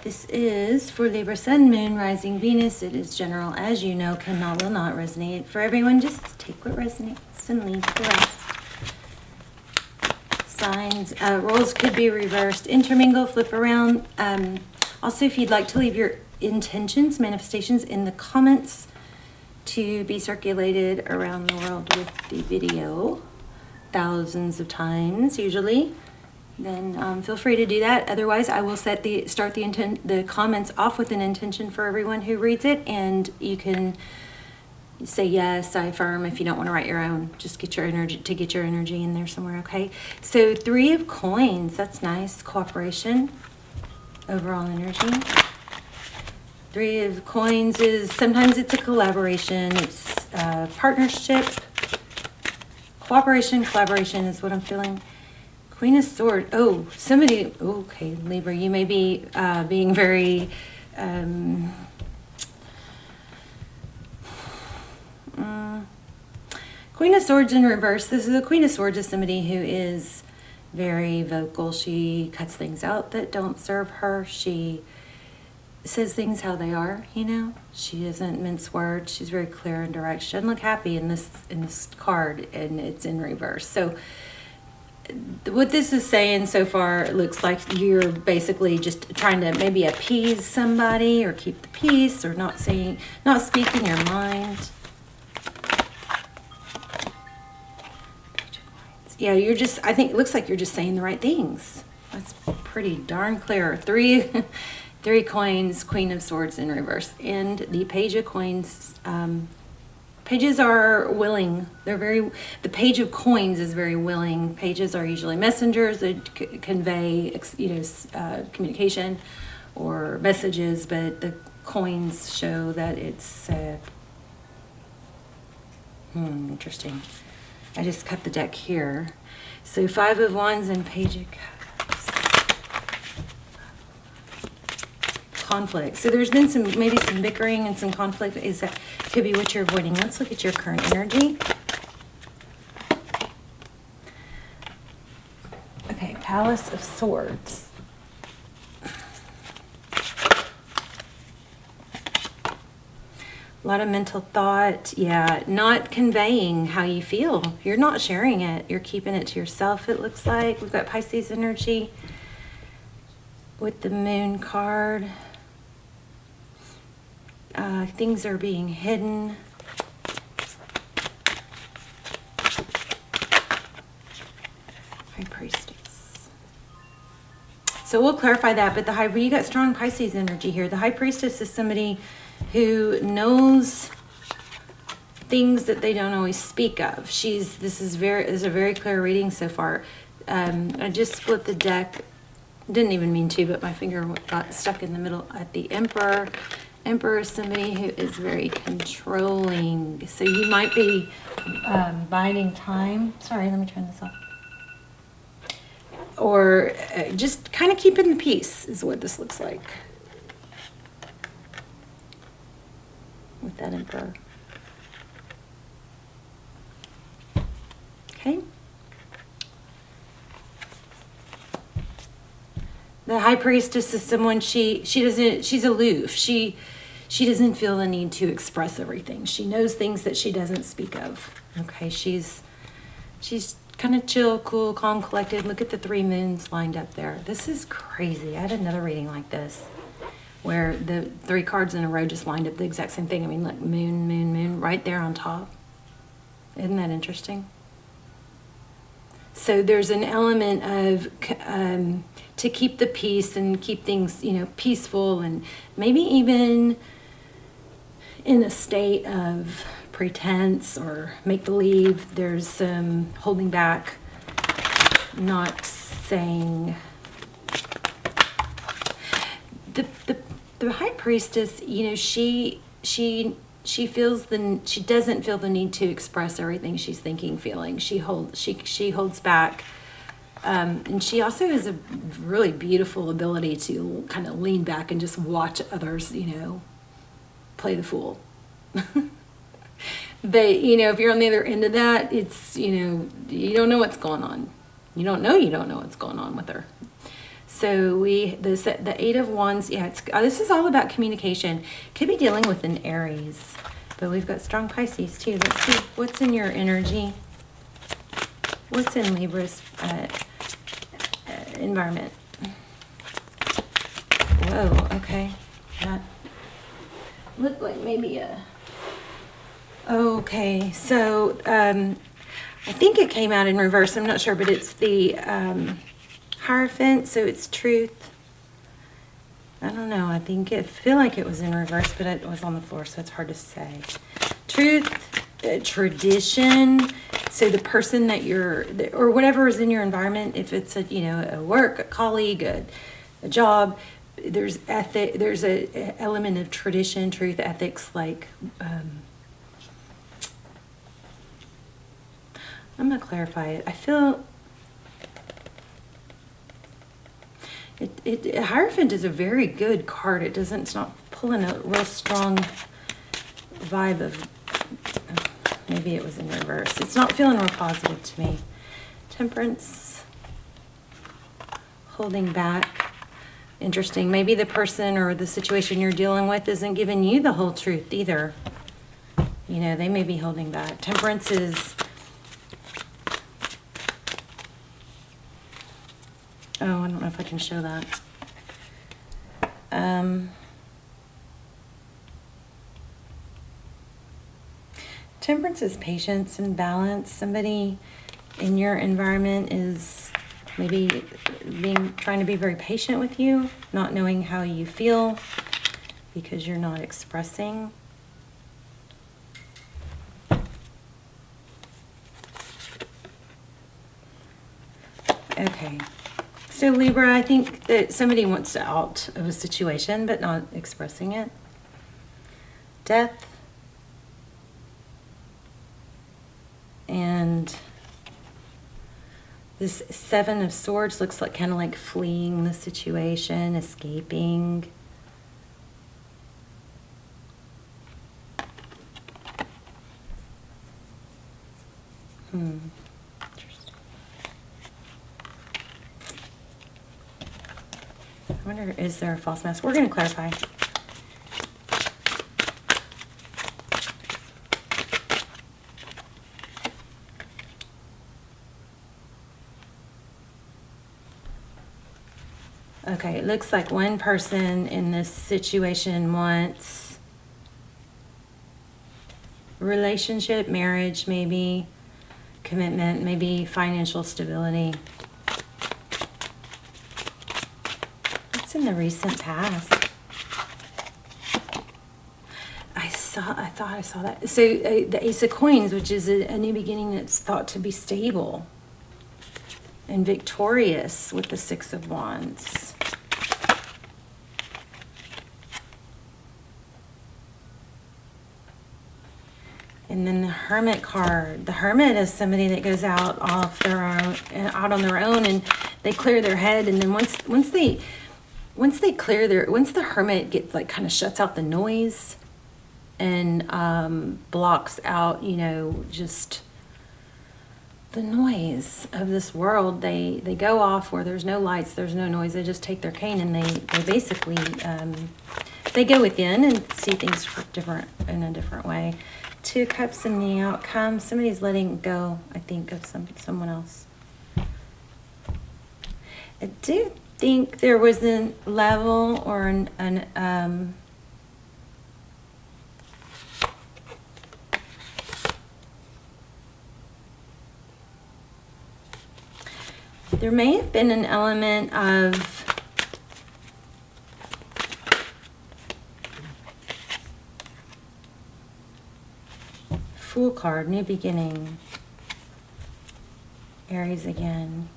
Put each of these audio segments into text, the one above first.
This is for Libra Sun, Moon, Rising, Venus. It is general, as you know, cannot, will not resonate for everyone. Just take what resonates and leave the rest. Signs, roles could be reversed, intermingle, flip around. Also, if you'd like to leave your intentions, manifestations in the comments to be circulated around the world with the video thousands of times usually, then feel free to do that. Otherwise, I will start the comments off with an intention for everyone who reads it, and you can say yes, I affirm if you don't want to write your own. Just get your energy in there somewhere, okay? So 3 of coins, that's nice. Cooperation, overall energy. 3 of coins is sometimes it's a collaboration, it's partnership. Cooperation, collaboration is what I'm feeling. Queen of Swords. Oh, somebody. Okay, Libra, you may be being very. Queen of Swords in reverse. This is the Queen of Swords is somebody who is very vocal. She cuts things out that don't serve her. She says things how they are, you know. She doesn't mince words. She's very clear and direct. She doesn't look happy in this card, and it's in reverse. So what this is saying so far, it looks like you're basically just trying to maybe appease somebody or keep the peace or not speaking your mind. Yeah, I think it looks like you're just saying the right things. That's pretty darn clear. 3 coins, Queen of Swords in reverse. And the Page of Coins, pages are willing. The Page of Coins is very willing. Pages are usually messengers that convey, communication or messages, but the coins show that it's interesting. I just cut the deck here. So 5 of Wands and Page of Cups. Conflict. So there's been maybe some bickering and some conflict. Could be what you're avoiding. Let's look at your current energy. Okay, Palace of Swords. A lot of mental thought. Yeah, not conveying how you feel. You're not sharing it. You're keeping it to yourself, it looks like. We've got Pisces energy with the Moon card. Things are being hidden. High Priestess. So we'll clarify that, but you got strong Pisces energy here. The High Priestess is somebody who knows things that they don't always speak of. This is a very clear reading so far. I just split the deck. Didn't even mean to, but my finger got stuck in the middle at the Emperor. Emperor is somebody who is very controlling. So you might be biding time. Sorry, let me turn this off. Or just kind of keeping the peace is what this looks like. With that Emperor. Okay. The High Priestess is someone she's aloof. She doesn't feel the need to express everything. She knows things that she doesn't speak of. Okay, she's kind of chill, cool, calm, collected. Look at the 3 moons lined up there. This is crazy. I had another reading like this where the 3 cards in a row just lined up the exact same thing. I mean, look, moon, moon, moon, right there on top. Isn't that interesting? So there's an element of to keep the peace and keep things, peaceful, and maybe even in a state of pretense or make-believe. There's some holding back, not saying. The High Priestess, she doesn't feel the need to express everything she's thinking, feeling. She holds back, and she also has a really beautiful ability to kind of lean back and just watch others, play the fool. But if you're on the other end of that, it's you don't know what's going on. You don't know what's going on with her. So the Eight of Wands, yeah, this is all about communication. Could be dealing with an Aries, but we've got strong Pisces too. Let's see what's in your energy. What's in Libra's environment? Whoa, okay. That looked like maybe a... Okay, so I think it came out in reverse. I'm not sure, but it's the Hierophant, so it's truth. I don't know. I feel like it was in reverse, but it was on the floor, so it's hard to say. Truth, tradition. So the person that or whatever is in your environment, if it's a work, a colleague, a job, there's there's a element of tradition, truth, ethics, like I'm gonna clarify it. I feel Hierophant is a very good card. It's not pulling a real strong vibe of, maybe it was in reverse. It's not feeling real positive to me. Temperance, holding back. Interesting. Maybe the person or the situation you're dealing with isn't giving you the whole truth either. They may be holding back. Temperance is, oh, I don't know if I can show that. Temperance is patience and balance. Somebody in your environment is maybe trying to be very patient with you, not knowing how you feel because you're not expressing. Okay. So Libra, I think that somebody wants out of a situation but not expressing it. Death. And this Seven of Swords looks like kind of like fleeing the situation, escaping. Interesting. I wonder, is there a false mask? We're going to clarify. Okay, it looks like one person in this situation wants relationship, marriage, maybe commitment, maybe financial stability. It's in the recent past. I thought I saw that. So the Ace of Coins, which is a new beginning that's thought to be stable and victorious with the Six of Wands. And then the Hermit card. The Hermit is somebody that goes out on their own, and they clear their head. And then once the Hermit gets kind of shuts out the noise and blocks out, just the noise of this world, they go off where there's no lights, there's no noise. They just take their cane and they basically they go within and see things in a different way. Two Cups in the outcome. Somebody's letting go, I think, of someone else. I do think there was a level or there may have been an element of Fool card, new beginning. Aries again.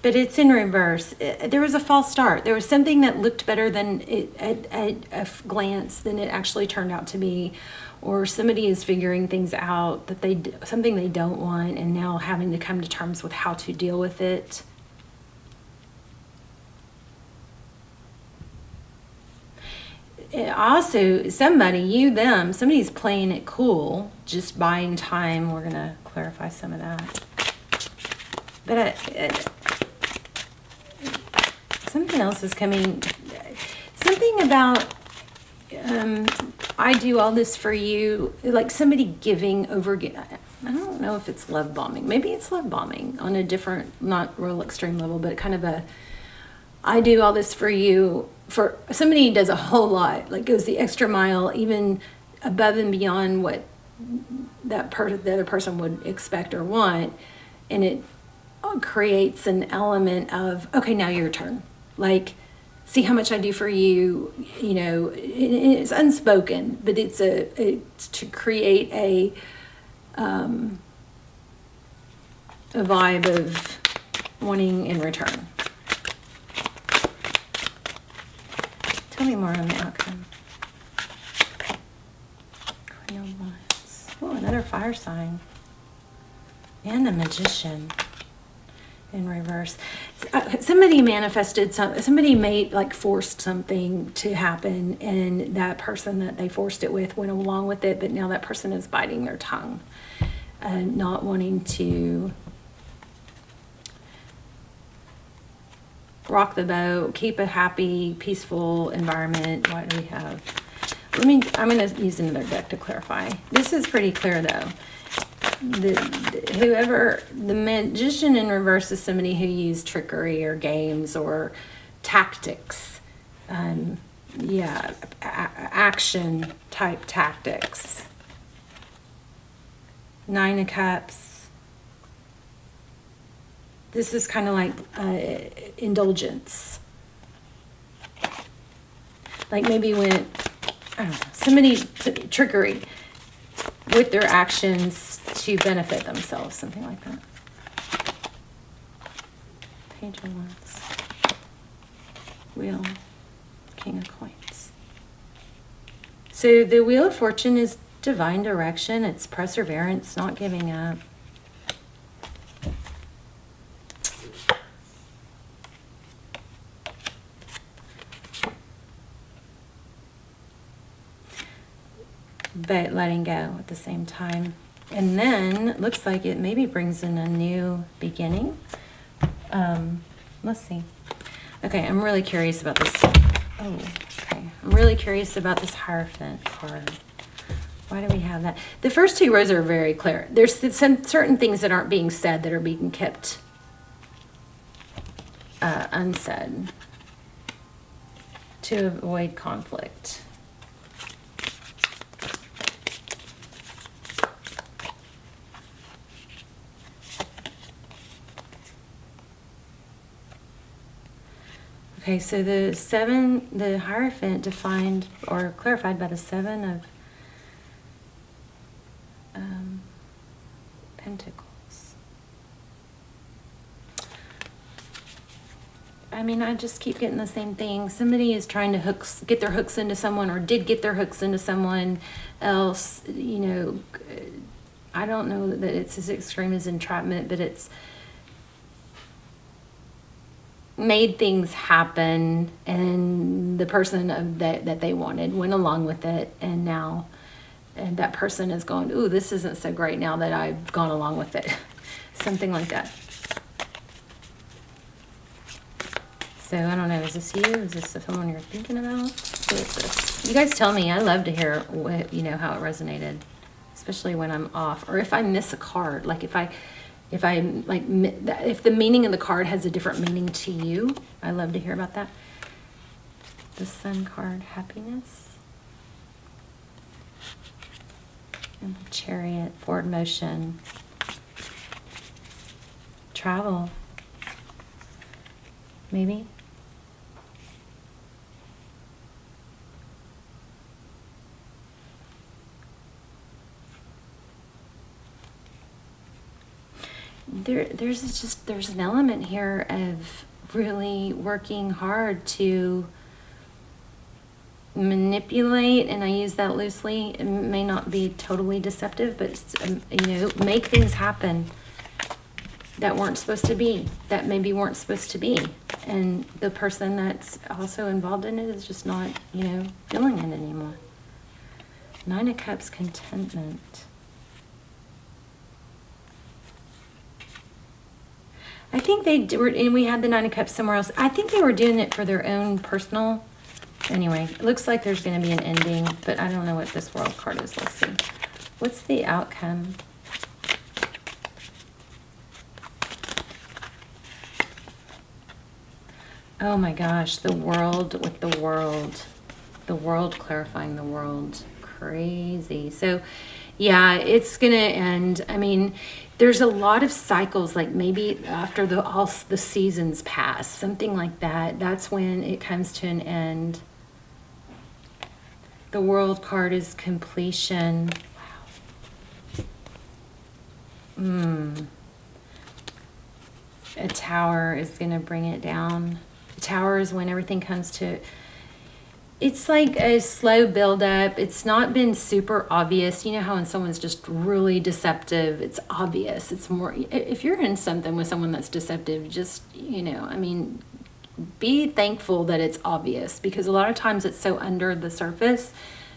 But it's in reverse. There was a false start. There was something that looked better than it at a glance than it actually turned out to be. Or somebody is figuring things out that something they don't want, and now having to come to terms with how to deal with it. Also, somebody's playing it cool, just buying time. We're going to clarify some of that. But someone else is coming. Something about, I do all this for you, like somebody giving over. I don't know if it's love bombing. Maybe it's love bombing on a different, not real extreme level, but kind of a, I do all this for you. For somebody who does a whole lot, like goes the extra mile, even above and beyond what the other person would expect or want, and it creates an element of, okay, now your turn. Like, see how much I do for you. You know, it's unspoken, but it's to create a vibe of wanting in return. Tell me more on the outcome. Queen of Wands. Oh, another fire sign. And the Magician in reverse. Somebody manifested somebody made, like, forced something to happen, and that person that they forced it with went along with it, but now that person is biting their tongue and not wanting to rock the boat, keep a happy, peaceful environment. What do we have? I'm going to use another deck to clarify. This is pretty clear, though. The Magician in reverse is somebody who used trickery or games or tactics. Action type tactics. 9 of Cups. This is kind of like indulgence. Like maybe when, I don't know, somebody, trickery with their actions to benefit themselves, something like that. Page of Wands. Wheel. King of Coins. So the Wheel of Fortune is divine direction. It's perseverance, not giving up. But letting go at the same time. And then it looks like it maybe brings in a new beginning. Let's see. Okay, I'm really curious about this. Oh, okay. I'm really curious about this Hierophant card. Why do we have that? The first 2 rows are very clear. There's some certain things that aren't being said that are being kept unsaid to avoid conflict. Okay, so the Hierophant defined or clarified by the 7 of Pentacles. I mean, I just keep getting the same thing. Somebody is trying to get their hooks into someone, or did get their hooks into someone else. You know, I don't know that it's as extreme as entrapment, but it's made things happen, and the person that they wanted went along with it, and now that person is going, ooh, this isn't so great now that I've gone along with it. Something like that. So I don't know, is this you? Is this someone you're thinking about? Who is this? You guys tell me. I love to hear what, how it resonated, especially when I'm off, or if I miss a card. Like if the meaning of the card has a different meaning to you, I love to hear about that. The Sun card, happiness. And the Chariot, forward motion. Travel. Maybe. There's an element here of really working hard to manipulate, and I use that loosely. It may not be totally deceptive, but make things happen that weren't supposed to be, that maybe weren't supposed to be, and the person that's also involved in it is just not feeling it anymore. 9 of Cups, contentment. I think they were, and we had the Nine of Cups somewhere else. I think they were doing it for their own personal. Anyway, it looks like there's going to be an ending, but I don't know what this World card is. Let's see. What's the outcome? Oh my gosh, the World with the World. The World clarifying the World. Crazy. So, yeah, it's going to end. I mean, there's a lot of cycles, like maybe after all the seasons pass, something like that. That's when it comes to an end. The World card is completion. Wow. A Tower is going to bring it down. The Tower is when everything comes to... It's like a slow build-up. It's not been super obvious. You know how when someone's just really deceptive, it's obvious. It's more... If you're in something with someone that's deceptive, just, you know, I mean, be thankful that it's obvious, because a lot of times it's so under the surface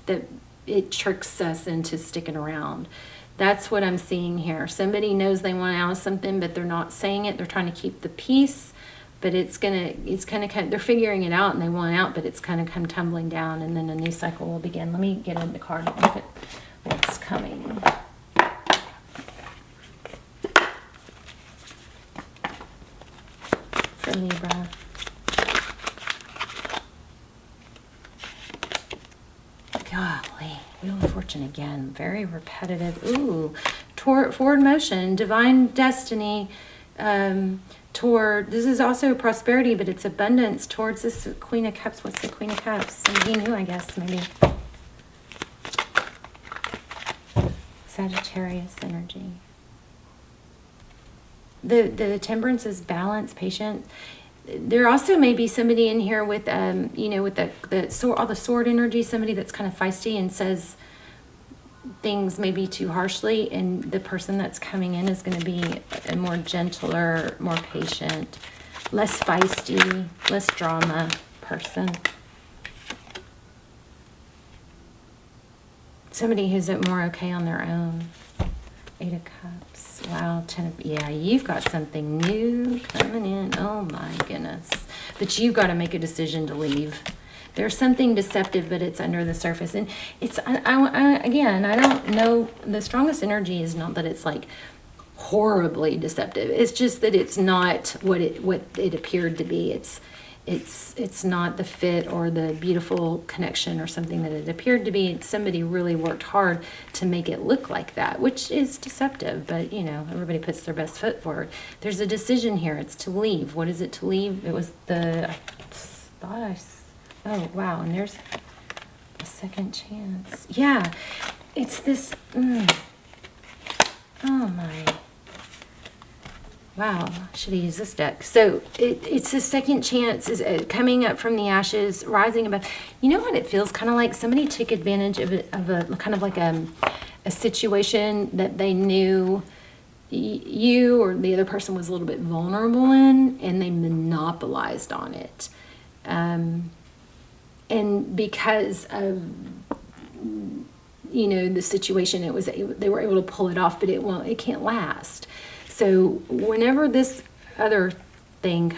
that it tricks us into sticking around. That's what I'm seeing here. Somebody knows they want out of something, but they're not saying it. They're trying to keep the peace, but it's gonna come, they're figuring it out and they want out, but it's gonna come tumbling down, and then a new cycle will begin. Let me get in the card and look at what's coming. For Libra. Golly, Wheel of Fortune again. Very repetitive. Ooh, forward motion, divine destiny, toward, this is also prosperity, but it's abundance towards this Queen of Cups. What's the Queen of Cups? Somebody new, I guess, maybe. Sagittarius energy. The Temperance is balance, patient. There also may be somebody in here with, you know, with the sword, all the sword energy, somebody that's kind of feisty and says things maybe too harshly, and the person that's coming in is going to be a more gentler, more patient, less feisty, less drama person. Somebody who's more okay on their own. 8 of Cups. Wow, 10 of... Yeah, you've got something new coming in. Oh, my goodness. But you've got to make a decision to leave. There's something deceptive, but it's under the surface. And it's... again, I don't know... The strongest energy is not that it's, like, horribly deceptive. It's just that it's not what it appeared to be. It's not the fit or the beautiful connection or something that it appeared to be. Somebody really worked hard to make it look like that, which is deceptive, but you know, everybody puts their best foot forward. There's a decision here. It's to leave. What is it to leave? It was oh wow, and there's a second chance. Yeah, it's this, oh my. Wow, should have used this deck. So it's a second chance, is coming up from the ashes, rising above. You know what it feels kind of like? Somebody took advantage of a kind of like a situation that they knew you or the other person was a little bit vulnerable in, and they monopolized on it. And because of, you know, the situation, they were able to pull it off, but it can't last. So whenever this other thing,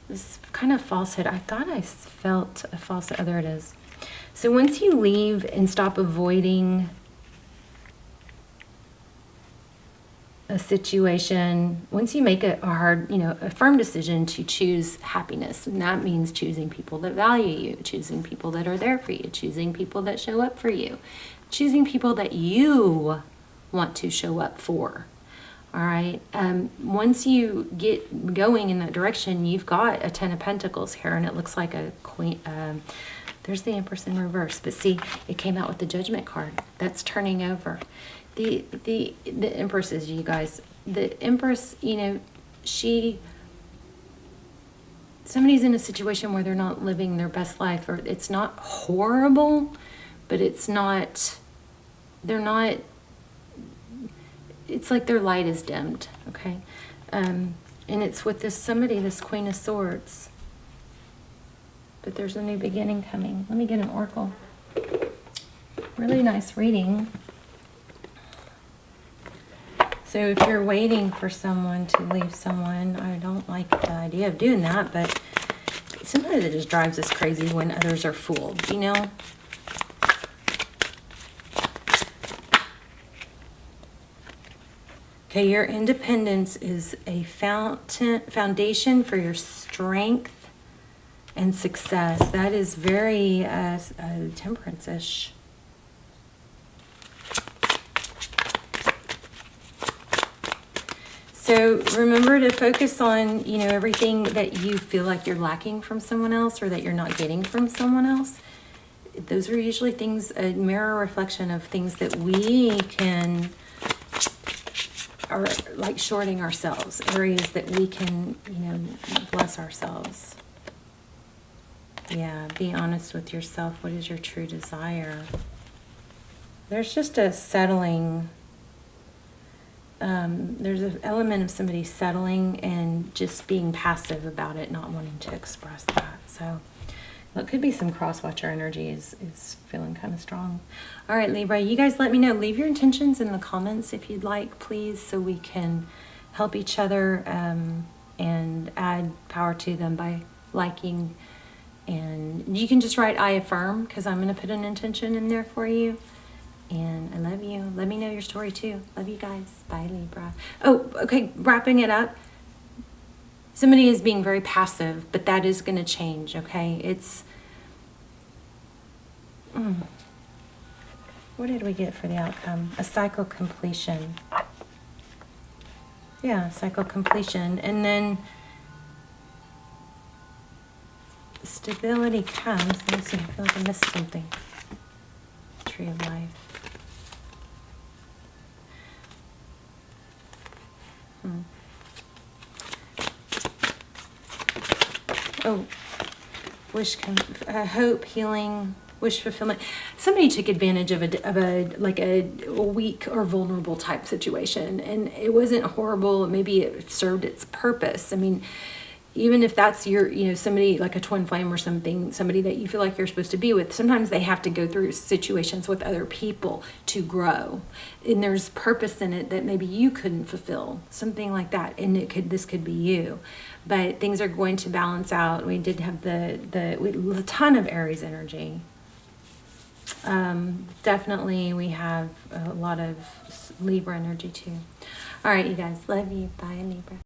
this kind of falsehood, I thought I felt a falsehood. Oh, there it is. So once you leave and stop avoiding a situation, once you make a hard, you know, a firm decision to choose happiness, and that means choosing people that value you, choosing people that are there for you, choosing people that show up for you, choosing people that you want to show up for. All right. Once you get going in that direction, you've got a 10 of Pentacles here, and it looks like a queen. There's the Empress in reverse, but see, it came out with the Judgment card. That's turning over. The Empress is, you guys. The Empress, you know, somebody's in a situation where they're not living their best life, or it's not horrible, but it's not. It's like their light is dimmed, okay? And it's with this Queen of Swords. But there's a new beginning coming. Let me get an oracle. Really nice reading. So if you're waiting for someone to leave someone, I don't like the idea of doing that, but sometimes it just drives us crazy when others are fooled, you know? Okay, your independence is a foundation for your strength and success. That is very temperance-ish. So remember to focus on, you know, everything that you feel like you're lacking from someone else or that you're not getting from someone else. Those are usually things, a mirror reflection of things that we can, are like shorting ourselves, areas that we can, you know, bless ourselves. Yeah, be honest with yourself. What is your true desire? There's just a settling. There's an element of somebody settling and just being passive about it, not wanting to express that. So it could be some cross-watcher energy is feeling kind of strong. All right, Libra, you guys let me know. Leave your intentions in the comments if you'd like, please, so we can help each other and add power to them by liking. And you can just write I affirm, because I'm going to put an intention in there for you. And I love you. Let me know your story too. Love you guys. Bye, Libra. Oh, okay. Wrapping it up. Somebody is being very passive, but that is going to change, okay? It's... What did we get for the outcome? A cycle completion. Yeah, cycle completion. And then stability comes. Let me see. I feel like I missed something. Tree of life. Oh, hope, healing, wish fulfillment. Somebody took advantage of a weak or vulnerable type situation, and it wasn't horrible. Maybe it served its purpose. I mean, even if that's your, you know, somebody like a twin flame or something, somebody that you feel like you're supposed to be with, sometimes they have to go through situations with other people to grow. And there's purpose in it that maybe you couldn't fulfill, something like that. And this could be you. But things are going to balance out. We did have a ton of Aries energy. Definitely we have a lot of Libra energy too. All right, you guys, love you. Bye, Libra.